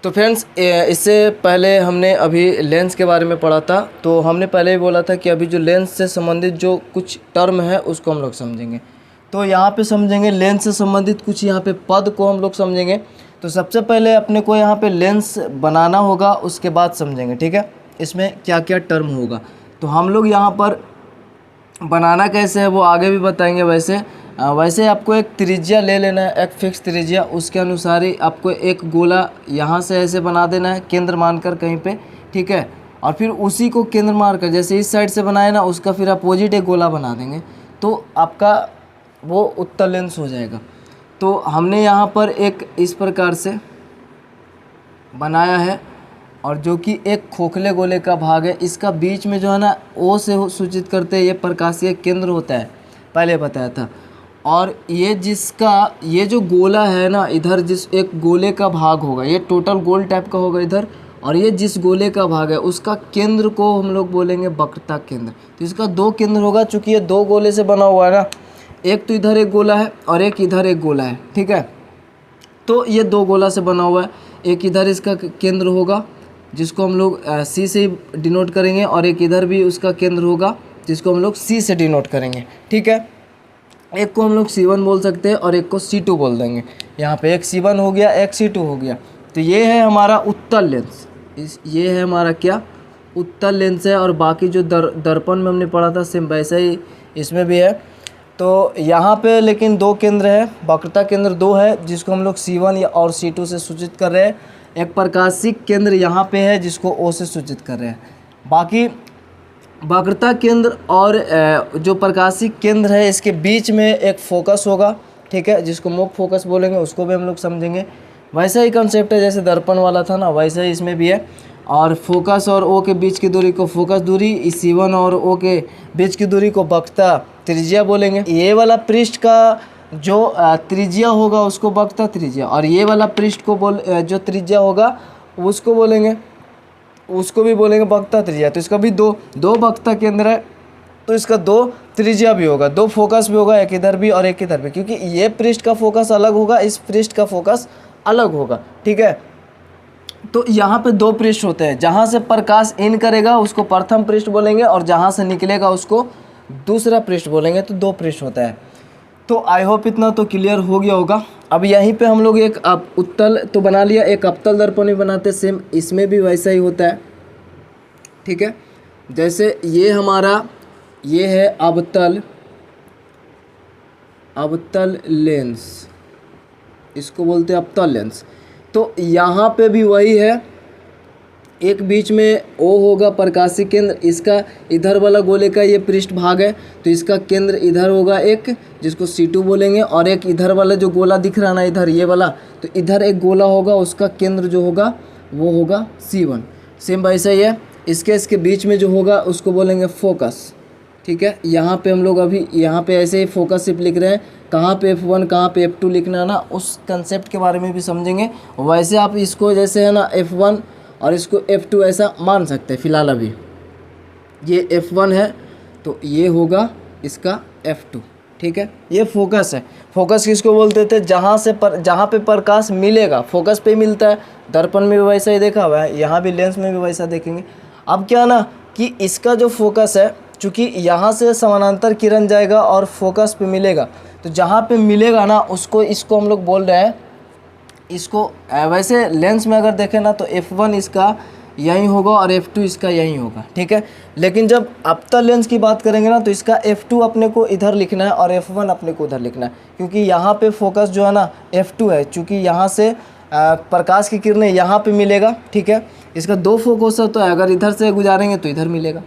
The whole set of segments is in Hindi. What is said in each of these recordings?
तो फ्रेंड्स इससे पहले हमने अभी लेंस के बारे में पढ़ा था, तो हमने पहले ही बोला था कि अभी जो लेंस से संबंधित जो कुछ टर्म है उसको हम लोग समझेंगे। तो यहाँ पे समझेंगे लेंस से संबंधित कुछ यहाँ पे पद को हम लोग समझेंगे। तो सबसे पहले अपने को यहाँ पे लेंस बनाना होगा, उसके बाद समझेंगे, ठीक है, इसमें क्या क्या टर्म होगा। तो हम लोग यहाँ पर बनाना कैसे है वो आगे भी बताएंगे। वैसे आपको एक त्रिज्या ले लेना है, एक फिक्स त्रिज्या, उसके अनुसार ही आपको एक गोला यहाँ से ऐसे बना देना है केंद्र मानकर कहीं पे, ठीक है। और फिर उसी को केंद्र मानकर जैसे इस साइड से बनाए ना, उसका फिर अपोजिट एक गोला बना देंगे, तो आपका वो उत्तल लेंस हो जाएगा। तो हमने यहाँ पर एक इस प्रकार से बनाया है, और जो कि एक खोखले गोले का भाग है, इसका बीच में जो है ना ओ से सूचित करते हैं, ये प्रकाशीय केंद्र होता है, पहले बताया था। और ये जो गोला है ना, इधर जिस एक गोले का भाग होगा, ये टोटल गोल टाइप का होगा इधर, और ये जिस गोले का भाग है उसका केंद्र को हम लोग बोलेंगे वक्रता केंद्र। तो इसका दो केंद्र होगा, चूँकि ये दो गोले से बना हुआ है ना, एक तो इधर एक गोला है और एक इधर एक गोला है, ठीक है। तो ये दो गोला से बना हुआ है, एक इधर इसका केंद्र होगा जिसको हम लोग सी से डिनोट करेंगे, और एक इधर भी उसका केंद्र होगा जिसको हम लोग सी से डिनोट करेंगे, ठीक है। एक को हम लोग C1 बोल सकते हैं और एक को C2 बोल देंगे। यहाँ पे एक C1 हो गया, एक C2 हो गया। तो ये है हमारा उत्तल लेंस, ये है हमारा क्या, उत्तल लेंस है। और बाकी जो दर्पण में हमने पढ़ा था सेम वैसा ही इसमें भी है। तो यहाँ पे लेकिन दो केंद्र है, वक्रता केंद्र दो है, जिसको हम लोग C1 या और C2 से सूचित कर रहे हैं। एक प्रकाशिक केंद्र यहाँ पे है जिसको O से सूचित कर रहे हैं। बाकी वक्रता केंद्र और जो प्रकाशिक केंद्र है, इसके बीच में एक फोकस होगा, ठीक है, जिसको मुख्य फोकस बोलेंगे, उसको भी हम लोग समझेंगे। वैसा ही कंसेप्ट है जैसे दर्पण वाला था ना, वैसा ही इसमें भी है। और फोकस और ओ के बीच की दूरी को फोकस दूरी, इस C1 और ओ के बीच की दूरी को वक्रता त्रिज्या बोलेंगे। ये वाला पृष्ठ का जो त्रिज्या होगा उसको वक्रता त्रिज्या, और ये वाला पृष्ठ को जो त्रिज्या होगा उसको भी बोलेंगे वक्रता त्रिज्या। तो इसका भी दो वक्रता केंद्र है, तो इसका दो त्रिज्या भी होगा, दो फोकस भी होगा, एक इधर भी और एक इधर भी, क्योंकि ये पृष्ठ का फोकस अलग होगा, इस पृष्ठ का फोकस अलग होगा, ठीक है। तो यहाँ पे दो पृष्ठ होते हैं, जहाँ से प्रकाश इन करेगा उसको प्रथम पृष्ठ बोलेंगे, और जहाँ से निकलेगा उसको दूसरा पृष्ठ बोलेंगे। तो दो पृष्ठ होता है। तो आई होप इतना तो क्लियर हो गया होगा। अब यहीं पे हम लोग एक उत्तल तो बना लिया, एक अवतल दर्पण भी बनाते, सेम इसमें भी वैसा ही होता है, ठीक है। जैसे ये है अवतल लेंस, इसको बोलते हैं अवतल लेंस। तो यहाँ पे भी वही है, एक बीच में O होगा प्रकाशिक केंद्र, इसका इधर वाला गोले का ये पृष्ठ भाग है, तो इसका केंद्र इधर होगा एक, जिसको C2 बोलेंगे, और एक इधर वाला जो गोला दिख रहा है ना इधर, ये वाला, तो इधर एक गोला होगा, उसका केंद्र जो होगा वो होगा C1। सेम वैसा ही है, इसके बीच में जो होगा उसको बोलेंगे फोकस, ठीक है। यहाँ पे हम लोग अभी यहाँ पे ऐसे ही फोकस सिर्फ लिख रहे हैं, कहाँ पे F1 कहाँ पे F2 लिखना है ना, उस कंसेप्ट के बारे में भी समझेंगे। वैसे आप इसको जैसे है ना F1 और इसको F2 ऐसा मान सकते हैं। फिलहाल अभी ये F1 है तो ये होगा इसका F2, ठीक है। ये फोकस है। फोकस किसको बोलते थे, जहाँ पे प्रकाश मिलेगा, फोकस पे मिलता है। दर्पण में भी वैसा ही देखा हुआ है, यहाँ भी लेंस में भी वैसा देखेंगे। अब क्या ना कि इसका जो फोकस है, चूँकि यहाँ से समानांतर किरण जाएगा और फोकस पे मिलेगा, तो जहाँ पे मिलेगा ना इसको हम लोग बोल रहे हैं, इसको वैसे लेंस में अगर देखें ना तो F1 इसका यहीं होगा और F2 इसका यहीं होगा, ठीक है। लेकिन जब अवतल लेंस की बात करेंगे ना, तो इसका F2 अपने को इधर लिखना है और F1 अपने को उधर लिखना है, क्योंकि यहाँ पे फोकस जो है ना F2 है, चूँकि यहाँ से प्रकाश की किरणें यहाँ पे मिलेगा, ठीक है। इसका दो फोकस है, तो अगर इधर से गुजारेंगे तो इधर मिलेगा,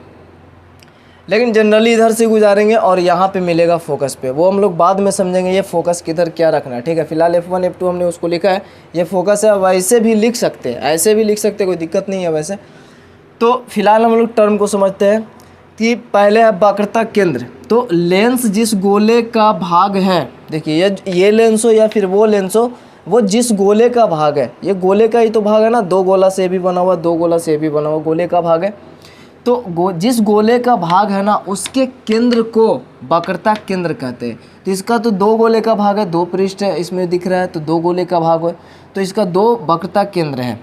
लेकिन जनरली इधर से गुजारेंगे और यहाँ पे मिलेगा फोकस पे। वो हम लोग बाद में समझेंगे ये फोकस किधर क्या रखना है, ठीक है। फिलहाल F1 F2 हमने उसको लिखा है, ये फोकस है। वैसे भी लिख सकते हैं, ऐसे भी लिख सकते हैं, कोई दिक्कत नहीं है वैसे। तो फिलहाल हम लोग टर्म को समझते हैं कि पहले है वक्रता केंद्र। तो लेंस जिस गोले का भाग है, देखिए ये लेंस हो या फिर वो लेंस हो, वो जिस गोले का भाग है, ये गोले का ही तो भाग है ना, दो गोला से भी बना हुआ, दो गोला से भी बना हुआ गोले का भाग है। तो जिस गोले का भाग है ना, उसके केंद्र को वक्रता केंद्र कहते हैं। तो इसका तो दो गोले का भाग है, दो पृष्ठ है इसमें दिख रहा है, तो दो गोले का भाग है, तो इसका दो वक्रता केंद्र है।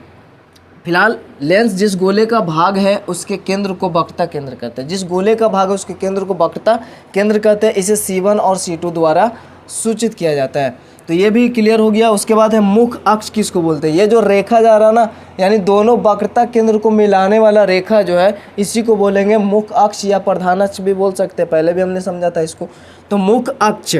फिलहाल लेंस जिस गोले का भाग है उसके केंद्र को वक्रता केंद्र कहते हैं, जिस गोले का भाग है उसके केंद्र को वक्रता केंद्र कहते हैं। इसे C1 और C2 द्वारा सूचित किया जाता है। तो ये भी क्लियर हो गया। उसके बाद है मुख अक्ष किसको बोलते हैं? ये जो रेखा जा रहा ना, यानी दोनों वक्रता केंद्र को मिलाने वाला रेखा जो है, इसी को बोलेंगे मुख अक्ष या प्रधान अक्ष भी बोल सकते हैं। पहले भी हमने समझा था इसको। तो मुख अक्ष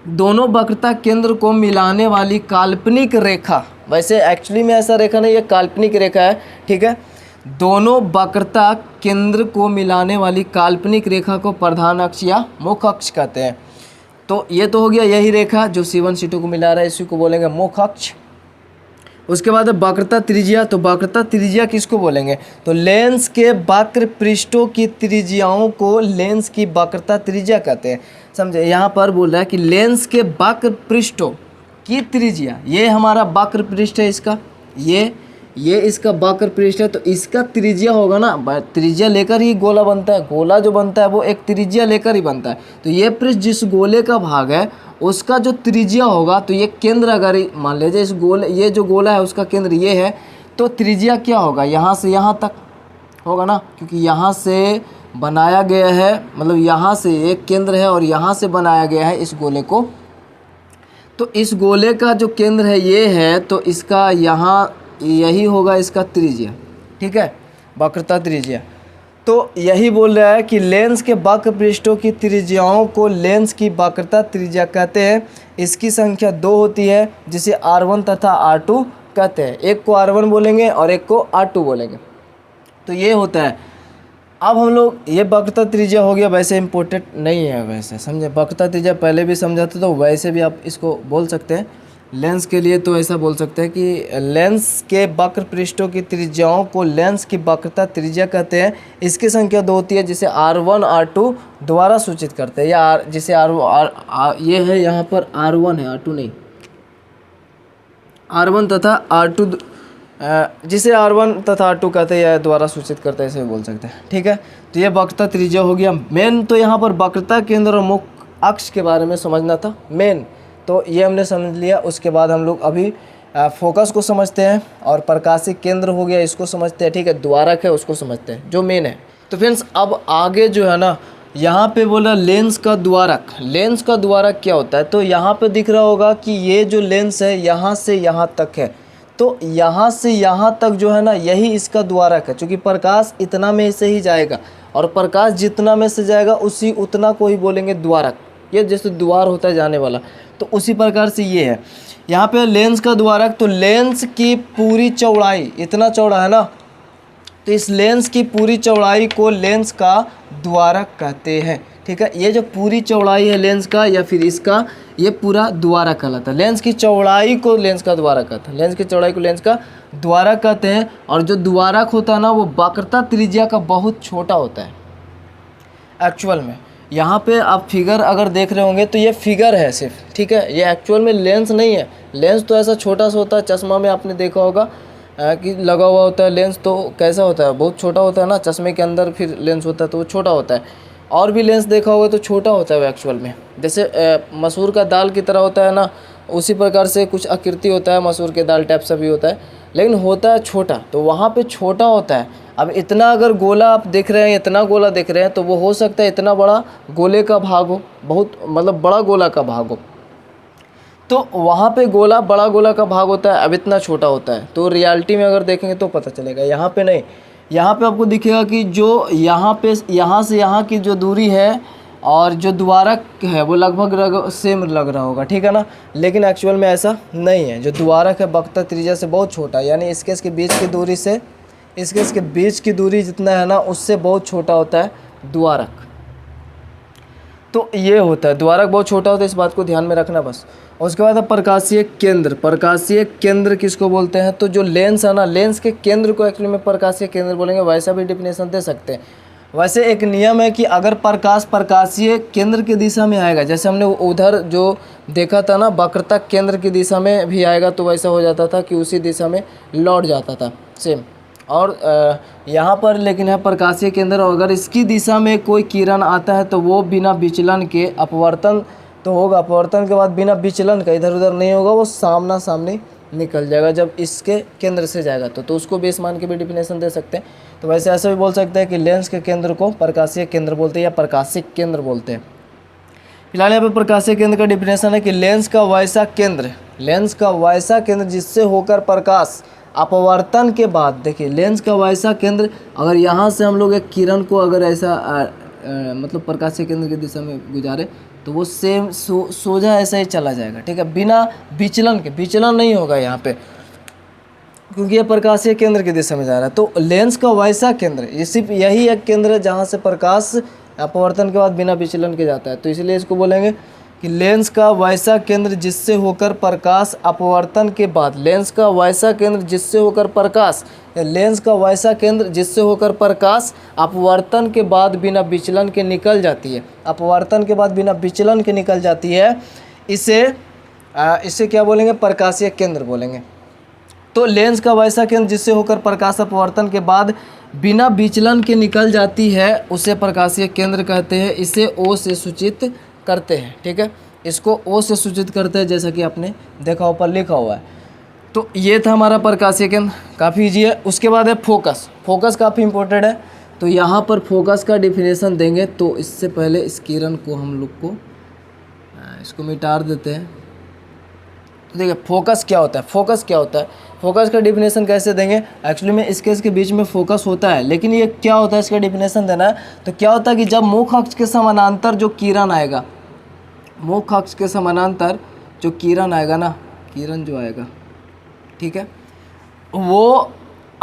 दोनों वक्रता केंद्र को मिलाने वाली काल्पनिक रेखा, वैसे एक्चुअली में ऐसा रेखा नहीं, ये काल्पनिक रेखा है, ठीक है। दोनों वक्रता केंद्र को मिलाने वाली काल्पनिक रेखा को प्रधान अक्ष या मुख अक्ष कहते हैं। तो ये तो हो गया यही रेखा जो C1 C2 को मिला रहा है, इसी को बोलेंगे मुख अक्ष। उसके बाद है वक्रता त्रिज्या। तो वक्रता त्रिज्या किसको बोलेंगे? तो लेंस के वक्र पृष्ठों की त्रिज्याओं को लेंस की वक्रता त्रिज्या कहते हैं। समझे, यहाँ पर बोल रहा है कि लेंस के वक्र पृष्ठों की त्रिज्या, ये हमारा वक्र पृष्ठ है इसका, ये इसका वक्र पृष्ठ है, तो इसका त्रिज्या होगा ना, त्रिज्या लेकर ही गोला बनता है। गोला जो बनता है वो एक त्रिज्या लेकर ही बनता है। तो ये पृष्ठ जिस गोले का भाग है उसका जो त्रिज्या होगा, तो ये केंद्र अगर मान लीजिए इस गोले, ये जो गोला है उसका केंद्र ये है, तो त्रिज्या क्या होगा? यहाँ से यहाँ तक होगा ना, क्योंकि यहाँ से बनाया गया है, मतलब यहाँ से एक केंद्र है और यहाँ से बनाया गया है इस गोले को। तो इस गोले का जो केंद्र है ये है, तो इसका यहाँ यही होगा इसका त्रिज्या, ठीक है, वक्रता त्रिज्या। तो यही बोल रहा है कि लेंस के वक्र पृष्ठों की त्रिज्याओं को लेंस की वक्रता त्रिज्या कहते हैं। इसकी संख्या 2 होती है, जिसे R1 तथा R2 कहते हैं। एक को R1 बोलेंगे और एक को R2 बोलेंगे। तो ये होता है। अब हम लोग, ये वक्रता त्रिज्या हो गया, वैसे इम्पोर्टेंट नहीं है वैसे, समझे। वक्रता त्रिज्या पहले भी समझाते, तो वैसे भी आप इसको बोल सकते हैं लेंस के लिए। तो ऐसा बोल सकते हैं कि लेंस के वक्र पृष्ठों की त्रिज्याओं को लेंस की वक्रता त्रिज्या कहते हैं। इसकी संख्या 2 होती है, जिसे R1 R2 द्वारा सूचित करते हैं, या जिसे ये है यहाँ पर R1 है, R2 नहीं, R1 तथा R2, जिसे R1 तथा R2 कहते हैं या द्वारा सूचित करते हैं, ऐसे बोल सकते हैं, ठीक है। तो ये वक्रता त्रिज्या हो गया। मेन तो यहाँ पर वक्रता केंद्र और मुख अक्ष के बारे में समझना था मेन, तो ये हमने समझ लिया। उसके बाद हम लोग अभी फोकस को समझते हैं, और प्रकाशीय केंद्र हो गया इसको समझते हैं, ठीक है। द्वारक है उसको समझते हैं, जो मेन है। तो फ्रेंड्स अब आगे जो है ना, यहाँ पे बोला लेंस का द्वारक। लेंस का द्वारक क्या होता है? तो यहाँ पे दिख रहा होगा कि ये जो लेंस है यहाँ से यहाँ तक है, तो यहाँ से यहाँ तक जो है ना, यही इसका द्वारक है। क्योंकि प्रकाश इतना में से ही जाएगा, और प्रकाश जितना में से जाएगा उसी उतना को ही बोलेंगे द्वारक। ये जैसे द्वार होता है जाने वाला, तो उसी प्रकार से ये है। यहाँ पे लेंस का द्वारक, तो लेंस की पूरी चौड़ाई, इतना चौड़ा है ना, तो इस लेंस की पूरी चौड़ाई को लेंस का द्वारक कहते हैं, ठीक है। ये जो पूरी चौड़ाई है लेंस का या फिर इसका, ये पूरा द्वारक कहलाता है। लेंस की चौड़ाई को लेंस का द्वारक कहता है, लेंस की चौड़ाई को लेंस का द्वारक कहते हैं। और जो द्वारक होता है ना, वो वक्रता त्रिज्या का बहुत छोटा होता है एक्चुअल में। यहाँ पे आप फिगर अगर देख रहे होंगे तो ये फिगर है सिर्फ, ठीक है, ये एक्चुअल में लेंस नहीं है। लेंस तो ऐसा छोटा सा होता है, चश्मा में आपने देखा होगा कि लगा हुआ होता है लेंस, तो कैसा होता है, बहुत छोटा होता है ना, चश्मे के अंदर फिर लेंस होता है तो वो छोटा होता है। और भी लेंस देखा होगा तो छोटा होता है वो एक्चुअल में, जैसे मसूर का दाल की तरह होता है ना, उसी प्रकार से कुछ आकृति होता है, मसूर के दाल टाइप सा भी होता है, लेकिन होता है छोटा। तो वहाँ पे छोटा होता है। अब इतना अगर गोला आप देख रहे हैं, इतना गोला देख रहे हैं, तो वो हो सकता है इतना बड़ा गोले का भाग हो, बहुत मतलब बड़ा गोला का भाग हो, तो वहाँ पे गोला बड़ा गोला का भाग होता है, अब इतना छोटा होता है। तो रियलिटी में अगर देखेंगे तो पता चलेगा। यहाँ पे नहीं, यहाँ पे आपको दिखेगा कि जो यहाँ पे यहाँ से यहाँ की जो दूरी है और जो द्वारक है वो लगभग सेम लग रहा होगा, ठीक है ना, लेकिन एक्चुअल में ऐसा नहीं है। जो द्वारक है वक्रता त्रिज्या से बहुत छोटा है, यानी इसके बीच की दूरी से इसके बीच की दूरी जितना है ना, उससे बहुत छोटा होता है द्वारक। तो ये होता है, द्वारक बहुत छोटा होता है, इस बात को ध्यान में रखना बस। उसके बाद प्रकाशीय केंद्र। प्रकाशीय केंद्र किसको बोलते हैं? तो जो लेंस है ना, लेंस के केंद्र को एक्चुअली में प्रकाशीय केंद्र बोलेंगे, वैसा भी डिफिनेशन दे सकते हैं। वैसे एक नियम है कि अगर प्रकाश प्रकाशीय केंद्र की दिशा में आएगा, जैसे हमने उधर जो देखा था ना, वक्रता केंद्र की दिशा में भी आएगा, तो वैसा हो जाता था कि उसी दिशा में लौट जाता था सेम। और यहाँ पर लेकिन है प्रकाशीय केंद्र, और अगर इसकी दिशा में कोई किरण आता है तो वो बिना विचलन के अपवर्तन तो होगा, अपवर्तन के बाद बिना विचलन का इधर उधर नहीं होगा, वो सामना सामनी निकल जाएगा जब इसके केंद्र से जाएगा तो उसको बेस मान के भी डिफिनेशन दे सकते हैं। तो वैसे ऐसा भी बोल सकते हैं कि लेंस के केंद्र को प्रकाशीय केंद्र बोलते हैं या प्रकाशिक केंद्र बोलते हैं। फिलहाल यहाँ पे प्रकाशीय केंद्र का डिफिनेशन है कि लेंस का वैसा केंद्र जिससे होकर प्रकाश अपवर्तन के बाद, देखिए लेंस का वैसा केंद्र, अगर यहाँ से हम लोग एक किरण को अगर ऐसा मतलब प्रकाशीय केंद्र की दिशा में गुजारे तो वो सेम सोझा ऐसा ही चला जाएगा, ठीक है, बिना विचलन के। विचलन नहीं होगा यहाँ पे क्योंकि ये प्रकाशीय केंद्र की दिशा में जा रहा है। तो लेंस का वैसा केंद्र, ये सिर्फ यही एक केंद्र है जहाँ से प्रकाश अपवर्तन के बाद बिना विचलन के जाता है, तो इसलिए इसको बोलेंगे कि लेंस का वैसा केंद्र जिससे होकर प्रकाश अपवर्तन के बाद, लेंस का वैसा केंद्र जिससे होकर प्रकाश, लेंस का वैसा केंद्र जिससे होकर प्रकाश अपवर्तन के बाद बिना विचलन के निकल जाती है, अपवर्तन के बाद बिना विचलन के निकल जाती है, इसे क्या बोलेंगे, प्रकाशीय केंद्र बोलेंगे। तो लेंस का वैसा केंद्र जिससे होकर प्रकाश अपवर्तन के बाद बिना विचलन के निकल जाती है उसे प्रकाशीय केंद्र कहते हैं। इसे ओ से सूचित करते हैं, ठीक है, इसको ओ से सूचित करते हैं, जैसा कि आपने देखा ऊपर लिखा हुआ है। तो ये था हमारा प्रकाशीय केंद्र, काफ़ी ईजी है। उसके बाद है फोकस। फोकस काफ़ी इंपॉर्टेंट है, तो यहाँ पर फोकस का डिफिनेशन देंगे। तो इससे पहले इस किरण को हम लोग को इसको मिटा देते हैं। तो देखिए फोकस क्या होता है, फोकस का डिफिनेशन कैसे देंगे। एक्चुअली में इसके बीच में फोकस होता है, लेकिन ये क्या होता है, इसका डिफिनेशन देना है। तो क्या होता है कि जब मुख्य अक्ष के समानांतर जो किरण आएगा, मुख्य अक्ष के समानांतर जो किरण आएगा ना, किरण जो आएगा, ठीक है, वो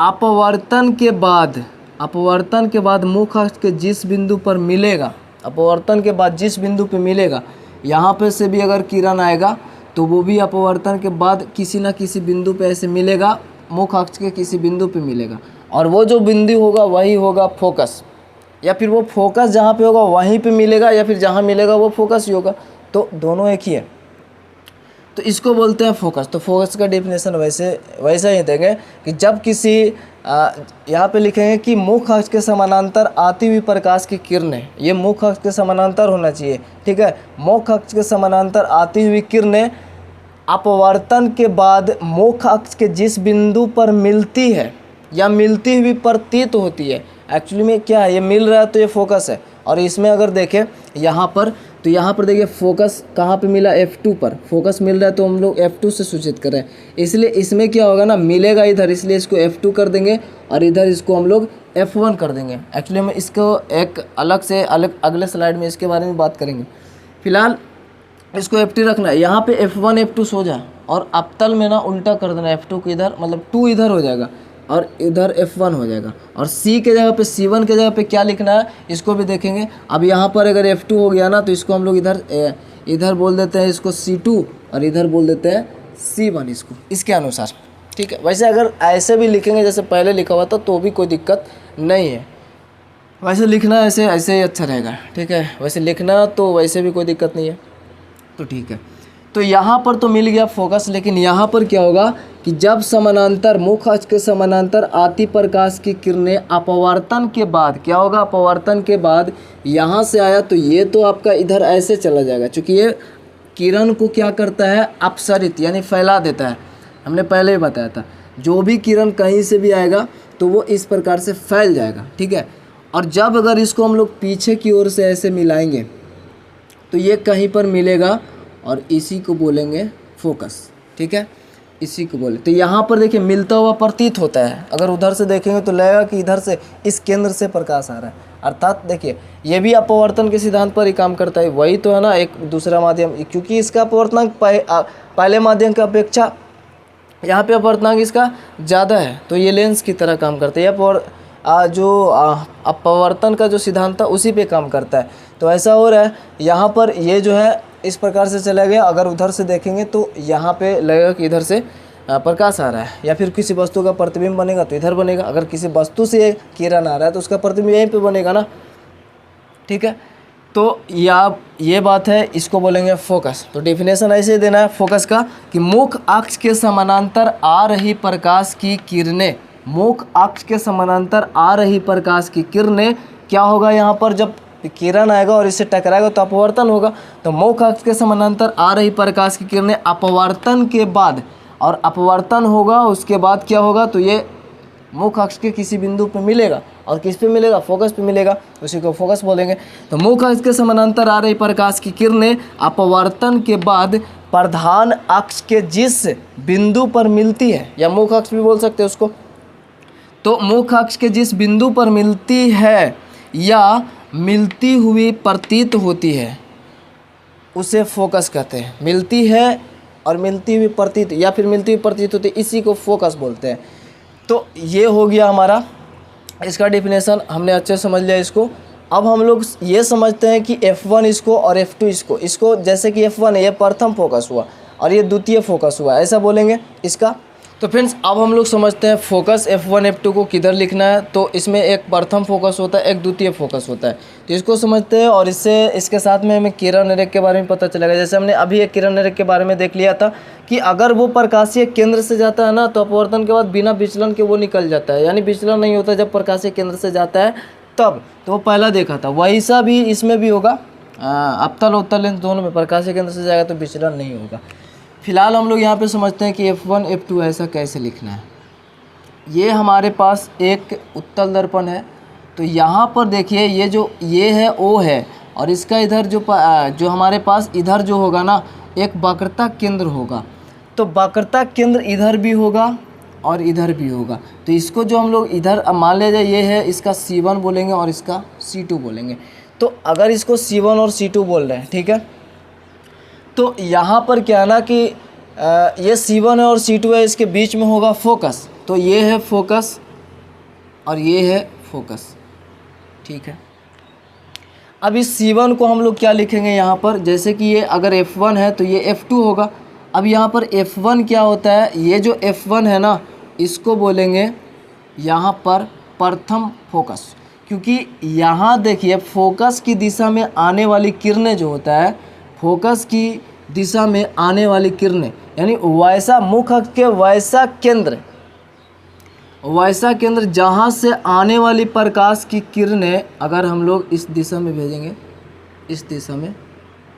अपवर्तन के बाद मुख्य अक्ष के जिस बिंदु पर मिलेगा, अपवर्तन के बाद जिस बिंदु पे मिलेगा, यहाँ पे से भी अगर किरण आएगा तो वो भी अपवर्तन के बाद किसी ना किसी बिंदु पे ऐसे मिलेगा, मुख्य अक्ष के किसी बिंदु पे मिलेगा, और वो जो बिंदु होगा वही होगा फोकस, या फिर वो फोकस जहाँ पे होगा वहीं पे मिलेगा, या फिर जहाँ मिलेगा वो फोकस ही होगा, तो दोनों एक ही है, तो इसको बोलते हैं फोकस। तो फोकस का डेफिनेशन वैसा ही देंगे कि जब किसी यहाँ पे लिखेंगे कि मुख्य अक्ष के समानांतर आती हुई प्रकाश की किरणें, ये मुख्य अक्ष के समानांतर होना चाहिए, ठीक है, मुख्य अक्ष के समानांतर आती हुई किरणें अपवर्तन के बाद मुख्य अक्ष के जिस बिंदु पर मिलती है या मिलती हुई प्रतीत होती है, एक्चुअली में क्या है, ये मिल रहा है तो ये फोकस है। और इसमें अगर देखें यहाँ पर, तो यहाँ पर देखिए फोकस कहाँ पे मिला, F2 पर फोकस मिल रहा है, तो हम लोग F2 से सूचित कर रहे हैं, इसलिए इसमें क्या होगा ना, मिलेगा इधर, इसलिए इसको F2 कर देंगे, और इधर इसको हम लोग F1 कर देंगे। एक्चुअली में इसको एक अलग अगले स्लाइड में इसके बारे में बात करेंगे। फिलहाल इसको F2 रखना है, यहाँ पे F1 F2 सो जाए, और अवतल में ना उल्टा कर देना, F2 को इधर, मतलब 2 इधर हो जाएगा और इधर F1 हो जाएगा, और C के जगह पे C1 के जगह पे क्या लिखना है इसको भी देखेंगे। अब यहाँ पर अगर F2 हो गया ना, तो इसको हम लोग इधर बोल देते हैं इसको C2, और इधर बोल देते हैं C1 इसको, इसके अनुसार, ठीक है। वैसे अगर ऐसे भी लिखेंगे जैसे पहले लिखा हुआ था तो भी कोई दिक्कत नहीं है, वैसे लिखना ऐसे ही अच्छा रहेगा, ठीक है, वैसे लिखना तो वैसे भी कोई दिक्कत नहीं है, तो ठीक है। तो यहाँ पर तो मिल गया फोकस, लेकिन यहाँ पर क्या होगा कि जब समानांतर मुख्य अक्ष के समानांतर आती प्रकाश की किरणें अपवर्तन के बाद, क्या होगा, अपवर्तन के बाद यहाँ से आया तो ये तो आपका इधर ऐसे चला जाएगा, क्योंकि ये किरण को क्या करता है, अपसरित यानी फैला देता है। हमने पहले ही बताया था, जो भी किरण कहीं से भी आएगा तो वो इस प्रकार से फैल जाएगा, ठीक है। और जब अगर इसको हम लोग पीछे की ओर से ऐसे मिलाएंगे तो ये कहीं पर मिलेगा, और इसी को बोलेंगे फोकस, ठीक है, इसी को बोले। तो यहाँ पर देखिए मिलता हुआ प्रतीत होता है, अगर उधर से देखेंगे तो लगेगा कि इधर से इस केंद्र से प्रकाश आ रहा है, अर्थात देखिए ये भी अपवर्तन के सिद्धांत पर ही काम करता है, वही तो है ना, एक दूसरा माध्यम, क्योंकि इसका अपवर्तनांक पहले माध्यम की अपेक्षा यहाँ पे अपवर्तनांक इसका ज़्यादा है, तो ये लेंस की तरह काम करता है, जो अपवर्तन का जो सिद्धांत था उसी पे काम करता है। तो ऐसा हो रहा है, यहाँ पर ये जो है इस प्रकार से चला गया, अगर उधर से देखेंगे तो यहाँ पे लगेगा कि इधर से प्रकाश आ रहा है, या फिर किसी वस्तु का प्रतिबिंब बनेगा तो इधर बनेगा, अगर किसी वस्तु से किरण आ रहा है तो उसका प्रतिबिंब यहीं पे बनेगा ना, ठीक है। तो ये बात है, इसको बोलेंगे फोकस। तो डेफिनेशन ऐसे देना है फोकस का कि मुख्य अक्ष के समानांतर आ रही प्रकाश की किरणें, मुख्य अक्ष के समानांतर आ रही प्रकाश की किरणें क्या होगा, यहाँ पर जब किरण आएगा और इससे टकराएगा तो अपवर्तन होगा। तो मुख्य अक्ष के समानांतर आ रही प्रकाश की किरणें अपवर्तन के बाद और अपवर्तन होगा उसके बाद क्या होगा, तो ये मुख्य अक्ष के किसी बिंदु पे मिलेगा और किस पे मिलेगा, फोकस पे मिलेगा, उसी को फोकस बोलेंगे। तो मुख्य अक्ष के समानांतर आ रही प्रकाश की किरणें अपवर्तन के बाद प्रधान अक्ष के जिस बिंदु पर मिलती है, या मुख्य अक्ष भी बोल सकते हैं उसको, तो मुख्य अक्ष के जिस बिंदु पर मिलती है या मिलती हुई प्रतीत होती है उसे फोकस कहते हैं। मिलती है और मिलती हुई प्रतीत, या फिर मिलती हुई प्रतीत होती है, इसी को फोकस बोलते हैं। तो ये हो गया हमारा इसका डेफिनेशन, हमने अच्छे समझ लिया इसको। अब हम लोग ये समझते हैं कि F1 इसको और F2 इसको जैसे कि F1 है ये प्रथम फोकस हुआ और ये द्वितीय फोकस हुआ, ऐसा बोलेंगे इसका। तो फ्रेंड्स अब हम लोग समझते हैं फोकस F1 F2 को किधर लिखना है। तो इसमें एक प्रथम फोकस होता है, एक द्वितीय फोकस होता है, तो इसको समझते हैं। और इसके साथ में हमें किरण निरेख के बारे में पता चलेगा। जैसे हमने अभी एक किरण निरेख के बारे में देख लिया था कि अगर वो प्रकाशीय केंद्र से जाता है ना, तो अपवर्तन के बाद बिना विचलन के वो निकल जाता है, यानी विचलन नहीं होता जब प्रकाशीय केंद्र से जाता है तब। तो वो पहला देखा था, वैसा भी इसमें भी होगा। अवतल उत्तल लेंस दोनों में प्रकाशीय केंद्र से जाएगा तो विचलन नहीं होगा। फिलहाल हम लोग यहाँ पे समझते हैं कि F1 F2 ऐसा कैसे लिखना है। ये हमारे पास एक उत्तल दर्पण है, तो यहाँ पर देखिए ये है O है, और इसका इधर जो हमारे पास इधर जो होगा ना एक वक्रता केंद्र होगा। तो वक्रता केंद्र इधर भी होगा और इधर भी होगा। तो इसको जो हम लोग इधर मान लिया जाए ये है, इसका C1 बोलेंगे और इसका C2 बोलेंगे। तो अगर इसको C1 और C2 बोल रहे हैं, ठीक है, तो यहाँ पर क्या है ना कि ये C1 है और C2 है, इसके बीच में होगा फोकस। तो ये है फोकस और ये है फोकस, ठीक है। अब इस C1 को हम लोग क्या लिखेंगे यहाँ पर, जैसे कि ये अगर F1 है तो ये F2 होगा। अब यहाँ पर F1 क्या होता है, ये जो F1 है ना इसको बोलेंगे यहाँ पर प्रथम फोकस, क्योंकि यहाँ देखिए फोकस की दिशा में आने वाली किरणें जो होता है, फोकस की दिशा में आने वाली किरणें यानी वैसा मुख्य अक्ष के वैसा केंद्र जहाँ से आने वाली प्रकाश की किरणें अगर हम लोग इस दिशा में भेजेंगे, इस दिशा में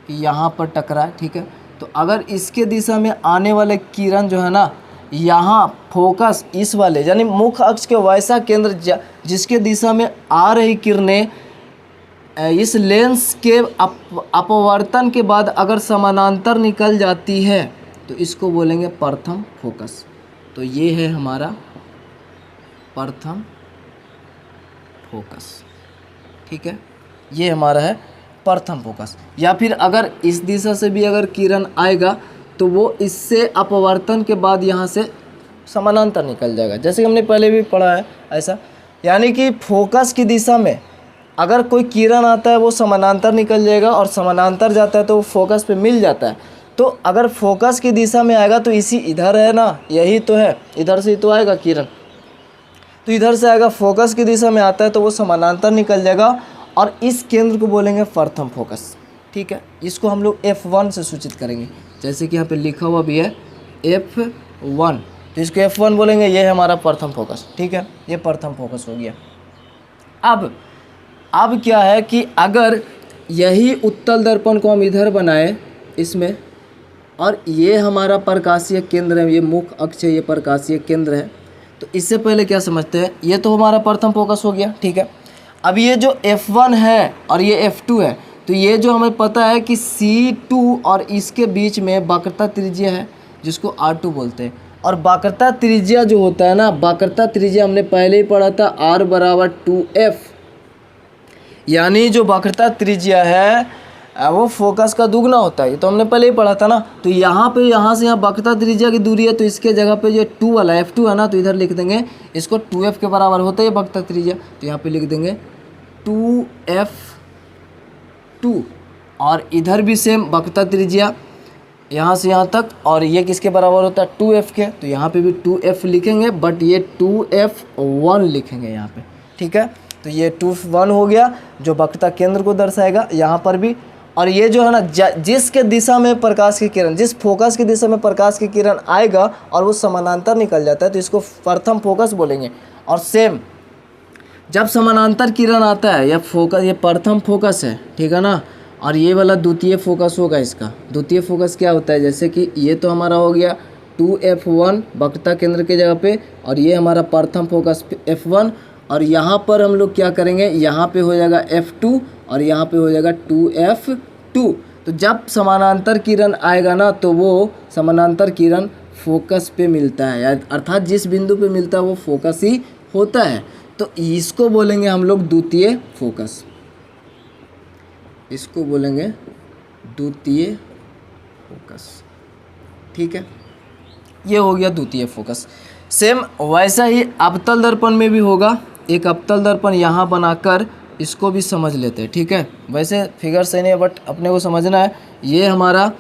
कि यहाँ पर टकराए, ठीक है, तो अगर इसके दिशा में आने वाले किरण जो है ना, यहाँ फोकस इस वाले यानी मुख्य अक्ष के वैसा केंद्र जिसके दिशा में आ रही किरणें इस लेंस के अपवर्तन के बाद अगर समानांतर निकल जाती है तो इसको बोलेंगे प्रथम फोकस। तो ये है हमारा प्रथम फोकस, ठीक है, ये हमारा है प्रथम फोकस। या फिर अगर इस दिशा से भी अगर किरण आएगा तो वो इससे अपवर्तन के बाद यहाँ से समानांतर निकल जाएगा, जैसे कि हमने पहले भी पढ़ा है ऐसा। यानी कि फोकस की दिशा में अगर कोई किरण आता है वो समानांतर निकल जाएगा और समानांतर जाता है तो वो फोकस पे मिल जाता है। तो अगर फोकस की दिशा में आएगा तो इसी इधर है ना, यही तो है, इधर से ही तो आएगा किरण, तो इधर से आएगा, फोकस की दिशा में आता है तो वो समानांतर निकल जाएगा और इस केंद्र को बोलेंगे प्रथम फोकस, ठीक है। इसको हम लोग F1 से सूचित करेंगे, जैसे कि यहाँ पे लिखा हुआ भी है F1, तो इसको F1 बोलेंगे, ये है हमारा प्रथम फोकस, ठीक है, ये प्रथम फोकस हो गया। अब क्या है कि अगर यही उत्तल दर्पण को हम इधर बनाए इसमें, और ये हमारा प्रकाशीय केंद्र है, ये मुख्य अक्ष है, ये प्रकाशीय केंद्र है, तो इससे पहले क्या समझते हैं, ये तो हमारा प्रथम फोकस हो गया, ठीक है। अब ये जो F1 है और ये F2 है, तो ये जो हमें पता है कि C2 और इसके बीच में वक्रता त्रिज्या है जिसको R2 बोलते हैं। और वक्रता त्रिज्या जो होता है ना, वक्रता त्रिज्या हमने पहले ही पढ़ा था, R बराबर 2F, यानी जो वक्रता त्रिज्या है वो फोकस का दुगना होता है, ये तो हमने पहले ही पढ़ा था ना। तो यहाँ पे यहाँ से यहाँ वक्रता त्रिज्या की दूरी है, तो इसके जगह पे जो 2 वाला F2 है ना, तो इधर लिख देंगे इसको 2F के बराबर होता है वक्रता त्रिज्या, तो यहाँ पे लिख देंगे 2F2, और इधर भी सेम वक्रता त्रिज्या यहाँ से यहाँ तक, और ये किसके बराबर होता है 2F के, तो यहाँ पे भी 2F लिखेंगे, बट ये 2F1 लिखेंगे यहाँ पे, ठीक है। तो ये 2F1 हो गया जो वक्रता केंद्र को दर्शाएगा यहाँ पर भी। और ये जो है ना जिसके दिशा में प्रकाश की किरण, जिस फोकस की दिशा में प्रकाश की किरण आएगा और वो समानांतर निकल जाता है तो इसको प्रथम फोकस बोलेंगे। और सेम जब समानांतर किरण आता है या फोकस, ये प्रथम फोकस है, ठीक है ना, और ये वाला द्वितीय फोकस होगा। इसका द्वितीय फोकस क्या होता है, जैसे कि ये तो हमारा हो गया 2f1 वक्रता केंद्र के जगह पे, और ये हमारा प्रथम फोकस f1, और यहाँ पर हम लोग क्या करेंगे, यहाँ पे हो जाएगा f2 और यहाँ पे हो जाएगा 2f2। तो जब समानांतर किरण आएगा ना तो वो समानांतर किरण फोकस पे मिलता है, अर्थात जिस बिंदु पे मिलता है वो फोकस ही होता है। तो इसको बोलेंगे हम लोग द्वितीय फोकस, इसको बोलेंगे द्वितीय फोकस। ठीक है, ये हो गया द्वितीय फोकस। सेम वैसा ही अवतल दर्पण में भी होगा। एक अवतल दर्पण यहाँ बनाकर इसको भी समझ लेते हैं। ठीक है, वैसे फिगर सही नहीं है बट अपने को समझना है। ये हमारा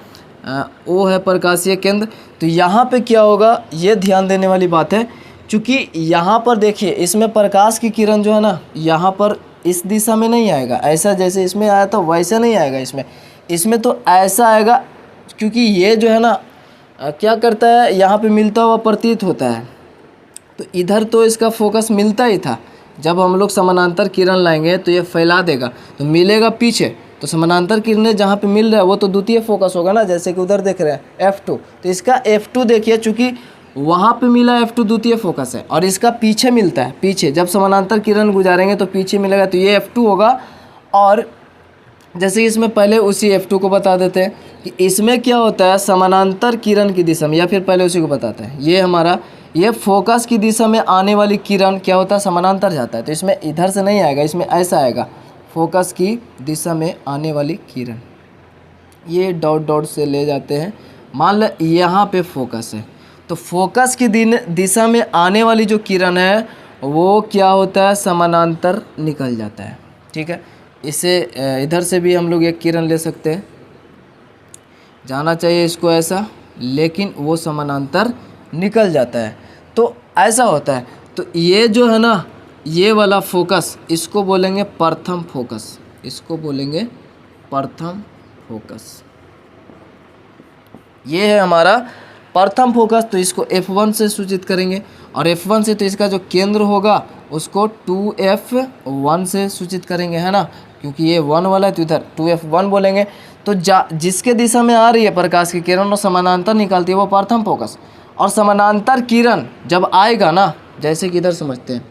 ओ है प्रकाशीय केंद्र। तो यहाँ पे क्या होगा, ये ध्यान देने वाली बात है, क्योंकि यहाँ पर देखिए इसमें प्रकाश की किरण जो है ना, यहाँ पर इस दिशा में नहीं आएगा, ऐसा जैसे इसमें आया था वैसे नहीं आएगा इसमें तो ऐसा आएगा, क्योंकि ये जो है ना क्या करता है, यहाँ पे मिलता हुआ प्रतीत होता है। तो इधर तो इसका फोकस मिलता ही था, जब हम लोग समानांतर किरण लाएंगे तो ये फैला देगा, तो मिलेगा पीछे। तो समानांतर किरणें जहाँ पे मिल रहा है वो तो द्वितीय फोकस होगा ना, जैसे कि उधर देख रहे हैं F2। तो इसका F2 देखिए, चूँकि वहाँ पे मिला F2 द्वितीय फोकस है, और इसका पीछे मिलता है, पीछे जब समानांतर किरण गुजारेंगे तो पीछे मिलेगा, तो ये F2 होगा। और जैसे इसमें पहले उसी F2 को बता देते हैं कि इसमें क्या होता है, समानांतर किरण की दिशा में, या फिर पहले उसी को बताते हैं, ये हमारा ये फोकस की दिशा में आने वाली किरण क्या होता है, समानांतर जाता है। तो इसमें इधर से नहीं आएगा, इसमें ऐसा आएगा, फोकस की दिशा में आने वाली किरण। ये डॉट डॉट से ले जाते हैं। मान लो यहाँ पे फोकस है, तो फोकस की दिशा में आने वाली जो किरण है वो क्या होता है, समानांतर निकल जाता है। ठीक है, इसे इधर से भी हम लोग एक किरण ले सकते हैं, जाना चाहिए इसको ऐसा, लेकिन वो समानांतर निकल जाता है। तो ऐसा होता है। तो ये जो है ना, ये वाला फोकस, इसको बोलेंगे प्रथम फोकस, इसको बोलेंगे प्रथम फोकस। ये है हमारा प्रथम फोकस। तो इसको F1 से सूचित करेंगे, और F1 से तो इसका जो केंद्र होगा उसको 2f1 से सूचित करेंगे, है ना, क्योंकि ये 1 वाला है तो इधर 2f1 बोलेंगे। तो जिसके दिशा में आ रही है प्रकाश की किरण और समानांतर निकलती है वो प्रथम फोकस। और समानांतर किरण जब आएगा ना, जैसे कि इधर समझते हैं,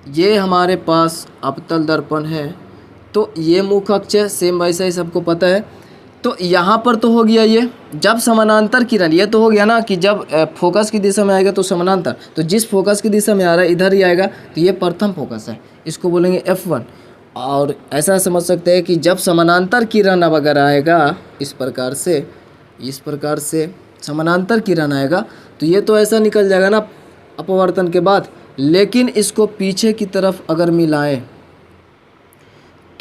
ये हमारे पास अवतल दर्पण है, तो ये मुख्य अक्ष है, सेम वैसा ही सबको पता है। तो यहाँ पर तो हो गया ये, जब समानांतर किरण, ये तो हो गया ना कि जब फोकस की दिशा में आएगा तो समानांतर, तो जिस फोकस की दिशा में आ रहा है इधर ही आएगा, तो ये प्रथम फोकस है, इसको बोलेंगे F1। और ऐसा समझ सकते हैं कि जब समानांतर किरण अब अगर आएगा इस प्रकार से समानांतर किरण आएगा, तो ये तो ऐसा निकल जाएगा ना अपवर्तन के बाद, लेकिन इसको पीछे की तरफ अगर मिलाएं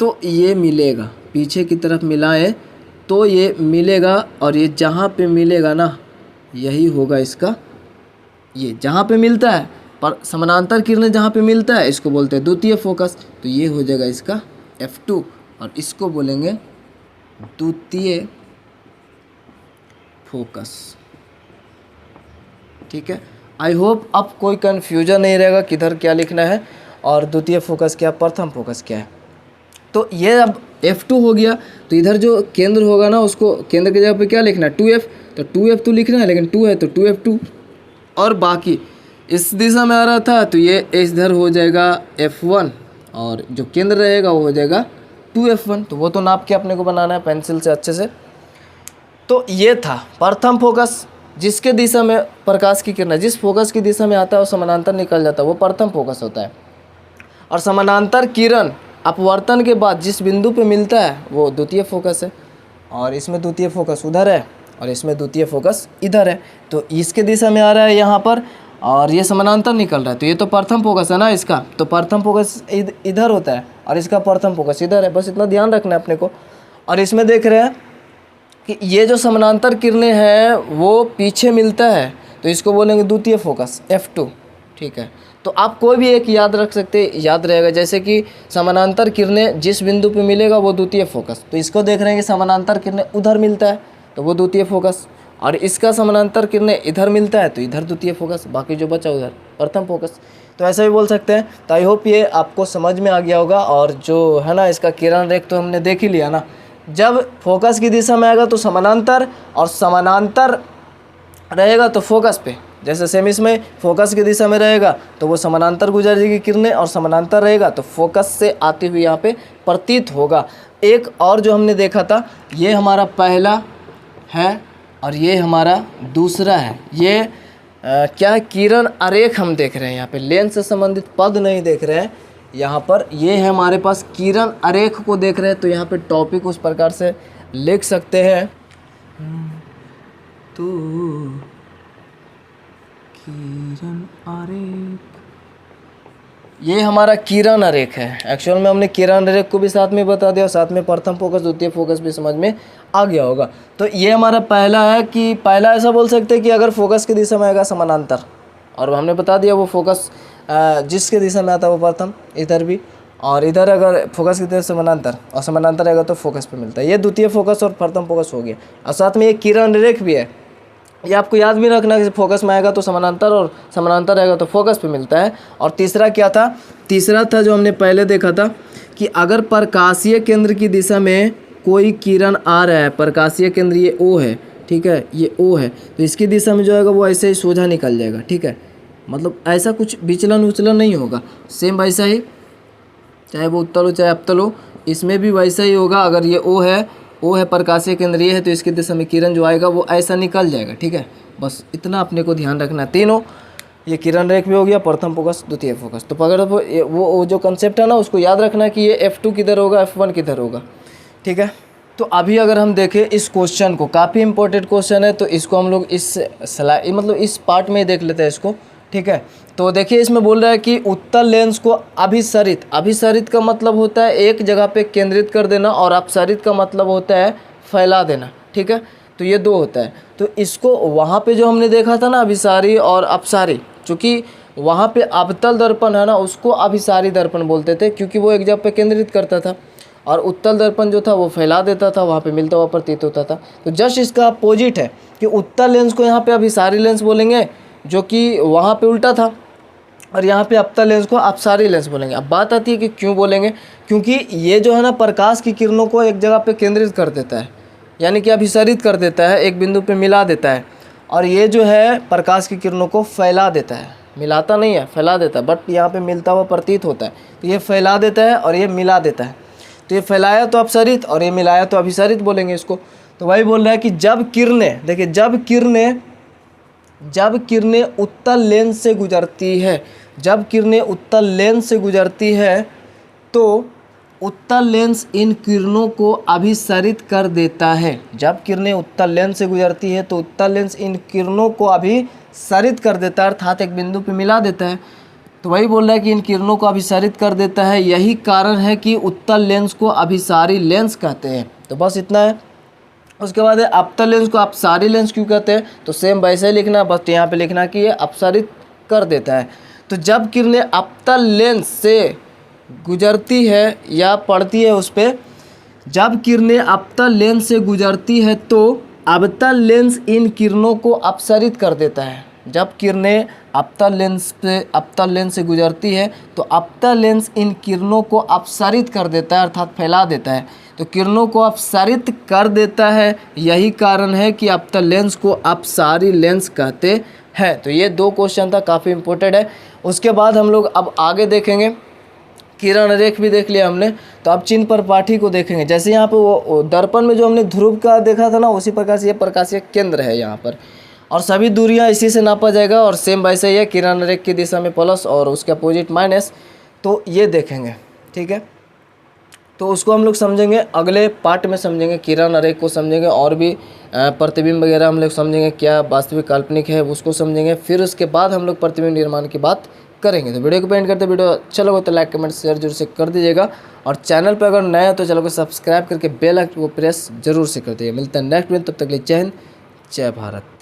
तो ये मिलेगा, पीछे की तरफ मिलाएं तो ये मिलेगा। और ये जहाँ पे मिलेगा ना, यही होगा इसका, ये जहाँ पे मिलता है पर समानांतर किरणें जहाँ पे मिलता है इसको बोलते हैं द्वितीय फोकस। तो ये हो जाएगा इसका F2, और इसको बोलेंगे द्वितीय फोकस। ठीक है, आई होप अब कोई कन्फ्यूजन नहीं रहेगा किधर क्या लिखना है, और द्वितीय फोकस क्या, प्रथम फोकस क्या है। तो ये अब F2 हो गया। तो इधर जो केंद्र होगा ना, उसको केंद्र की जगह पे क्या लिखना है, 2f, तो 2f तो लिखना है, लेकिन 2 है तो 2f2। और बाकी इस दिशा में आ रहा था तो ये इधर हो जाएगा F1, और जो केंद्र रहेगा वो हो जाएगा 2f1। तो वो तो नाप के अपने को बनाना है पेंसिल से अच्छे से। तो ये था प्रथम फोकस, जिसके दिशा में प्रकाश की किरण, जिस फोकस की दिशा में आता है वो समानांतर निकल जाता है, वो प्रथम फोकस होता है। और समानांतर किरण अपवर्तन के बाद जिस बिंदु पे मिलता है वो द्वितीय फोकस है। और इसमें द्वितीय फोकस उधर है और इसमें द्वितीय फोकस इधर है। तो इसके दिशा में आ रहा है यहाँ पर, और ये समानांतर निकल रहा है, तो ये तो प्रथम फोकस है ना इसका। तो प्रथम फोकस इधर होता है और इसका प्रथम फोकस इधर है, बस इतना ध्यान रखना है अपने को। और इसमें देख रहे हैं कि ये जो समानांतर किरणें हैं वो पीछे मिलता है, तो इसको बोलेंगे द्वितीय फोकस F2। ठीक है, तो आप कोई भी एक याद रख सकते, याद रहेगा, जैसे कि समानांतर किरणें जिस बिंदु पे मिलेगा वो द्वितीय फोकस। तो इसको देख रहे हैं कि समानांतर किरणें उधर मिलता है तो वो द्वितीय फोकस, और इसका समानांतर किरणें इधर मिलता है तो इधर द्वितीय फोकस, बाकी जो बचा उधर प्रथम फोकस। तो ऐसा भी बोल सकते हैं। तो आई होप ये आपको समझ में आ गया होगा। और जो है ना इसका किरण रेख तो हमने देख ही लिया ना, जब फोकस की दिशा में आएगा तो समानांतर, और समानांतर रहेगा तो फोकस पे, जैसे सेम इसमें फोकस की दिशा में रहेगा तो वो समानांतर गुजरेगी किरणें, और समानांतर रहेगा तो फोकस से आती हुई यहाँ पे प्रतीत होगा। एक और जो हमने देखा था, ये हमारा पहला है और ये हमारा दूसरा है। ये क्या है, किरण आरेख हम देख रहे हैं यहाँ पे, लेंस से संबंधित पद नहीं देख रहे हैं यहाँ पर। ये है हमारे पास किरण आरेख को देख रहे हैं, तो यहाँ पे टॉपिक उस प्रकार से लिख सकते हैं, तो किरण आरेख, ये हमारा किरण आरेख है। एक्चुअल में हमने किरण आरेख को भी साथ में बता दिया और साथ में प्रथम फोकस द्वितीय फोकस भी समझ में आ गया होगा। तो ये हमारा पहला है कि पहला ऐसा बोल सकते हैं कि अगर फोकस की दिशा में आएगा समानांतर, और हमने बता दिया वो फोकस जिसके दिशा में आता है वो प्रथम, इधर भी, और इधर अगर फोकस की दिशा समानांतर और समानांतर रहेगा तो फोकस पे मिलता है। ये द्वितीय फोकस और प्रथम फोकस हो गया, और साथ में ये किरण आरेख भी है। ये आपको याद भी रखना कि फोकस में आएगा तो समानांतर और समानांतर रहेगा तो फोकस पे मिलता है। और तीसरा क्या था, तीसरा था जो हमने पहले देखा था कि अगर प्रकाशीय केंद्र की दिशा में कोई किरण आ रहा है, प्रकाशीय केंद्र ये O है, ठीक है, ये O है, तो इसकी दिशा में जो आएगा वो ऐसे ही सोझा निकल जाएगा, ठीक है, मतलब ऐसा कुछ विचलन उचलन नहीं होगा, सेम वैसा ही, चाहे वो उत्तल हो चाहे अवतल हो, इसमें भी वैसा ही होगा। अगर ये O है प्रकाशीय केंद्र ये है, तो इसकी दिशा में किरण जो आएगा वो ऐसा निकल जाएगा, ठीक है, बस इतना अपने को ध्यान रखना है। तीनों, ये किरण रेख भी हो गया, प्रथम फोकस द्वितीय फोकस। तो अगर वो जो कंसेप्ट है ना उसको याद रखना कि ये F2 किधर होगा, F1 किधर होगा, ठीक है। तो अभी अगर हम देखें इस क्वेश्चन को, काफ़ी इंपॉर्टेंट क्वेश्चन है, तो इसको हम लोग इस स्लाइड मतलब इस पार्ट में देख लेते हैं इसको, ठीक है। तो देखिए इसमें बोल रहा है कि उत्तल लेंस को अभिसरित, अभिसरित का मतलब होता है एक जगह पे केंद्रित कर देना, और अपसरित का मतलब होता है फैला देना, ठीक है। तो ये दो होता है। तो इसको वहाँ पे जो हमने देखा था ना अभिसारी और अपसारी, चूँकि वहाँ पे अवतल दर्पण है ना उसको अभिसारी दर्पण बोलते थे, क्योंकि वो एक जगह पे केंद्रित करता था, और उत्तल दर्पण जो था वो फैला देता था, वहाँ पे मिलता हुआ प्रतीत होता था। तो जस्ट इसका अपोजिट है कि उत्तल लेंस को यहाँ पे अभिसारी लेंस बोलेंगे, जो कि वहाँ पे उल्टा था, और यहाँ पे अवतल लेंस को अपसारी लेंस बोलेंगे। अब बात आती है कि क्यों बोलेंगे, क्योंकि ये जो है ना प्रकाश की किरणों को एक जगह पे केंद्रित कर देता है, यानी कि अभिसरित कर देता है, एक बिंदु पे मिला देता है, और ये जो है प्रकाश की किरणों को फैला देता है, मिलाता नहीं है, फैला देता है, बट यहाँ पे मिलता हुआ प्रतीत होता है। तो ये फैला देता है और ये मिला देता है, तो ये फैलाया तो अपसरित और ये मिलाया तो अभिसरित बोलेंगे इसको। तो वही बोल रहा है कि जब किरणें, देखिए जब किरणें उत्तल लेंस से गुजरती है, जब किरणें उत्तल लेंस से गुजरती है तो उत्तल लेंस इन किरणों को अभिसरित कर देता है। जब किरणें उत्तल लेंस से गुजरती है तो उत्तल लेंस इन किरणों को अभिसरित कर देता है, अर्थात एक बिंदु पे मिला देता है। तो वही बोल रहा है कि इन किरणों को अभिसरित कर देता है, यही कारण है कि उत्तल लेंस को अभिसारी लेंस कहते हैं। तो बस इतना है। उसके बाद है अवतल लेंस को अपसारी लेंस क्यों कहते हैं, तो सेम वैसे ही लिखना, बस यहाँ पे लिखना कि ये अपसारित कर देता है। तो जब किरणें अवतल लेंस से गुजरती है या पड़ती है उस पर, जब किरणें अवतल लेंस से गुजरती है तो अवतल लेंस इन किरणों को अपसरित कर देता है। जब किरणें अवतल लेंस से गुजरती है तो अवतल लेंस इन किरणों को अपसरित कर देता है, अर्थात फैला देता है। तो किरणों को अपसरित कर देता है, यही कारण है कि अवतल लेंस को अपसारी लेंस कहते हैं। तो ये दो क्वेश्चन था, काफ़ी इंपॉर्टेंट है। उसके बाद हम लोग अब आगे देखेंगे, किरण रेख भी देख लिया हमने, तो अब चिन्ह प्रपाठी को देखेंगे। जैसे यहाँ पे वो दर्पण में जो हमने ध्रुव का देखा था ना, उसी प्रकार से ये प्रकाशीय केंद्र है यहाँ पर, और सभी दूरियाँ इसी से नापा जाएगा, और सेम वैसे ही है, किरण रेख की दिशा में प्लस और उसके अपोजिट माइनस। तो ये देखेंगे, ठीक है। तो उसको हम लोग समझेंगे अगले पार्ट में, समझेंगे किरण रेख को समझेंगे, और भी प्रतिबिंब वगैरह हम लोग समझेंगे, क्या वास्तविक काल्पनिक है उसको समझेंगे। फिर उसके बाद हम लोग प्रतिबिंब निर्माण की बात करेंगे। तो वीडियो को पेंट करते, वीडियो अच्छा लगे तो लाइक कमेंट शेयर जरूर से कर दीजिएगा, और चैनल पर अगर नया है तो चैनल को सब्सक्राइब करके बेल आइकन को प्रेस जरूर से कर दीजिएगा। मिलता है नेक्स्ट वीडियो, तब तक के लिए जय हिंद, जय भारत।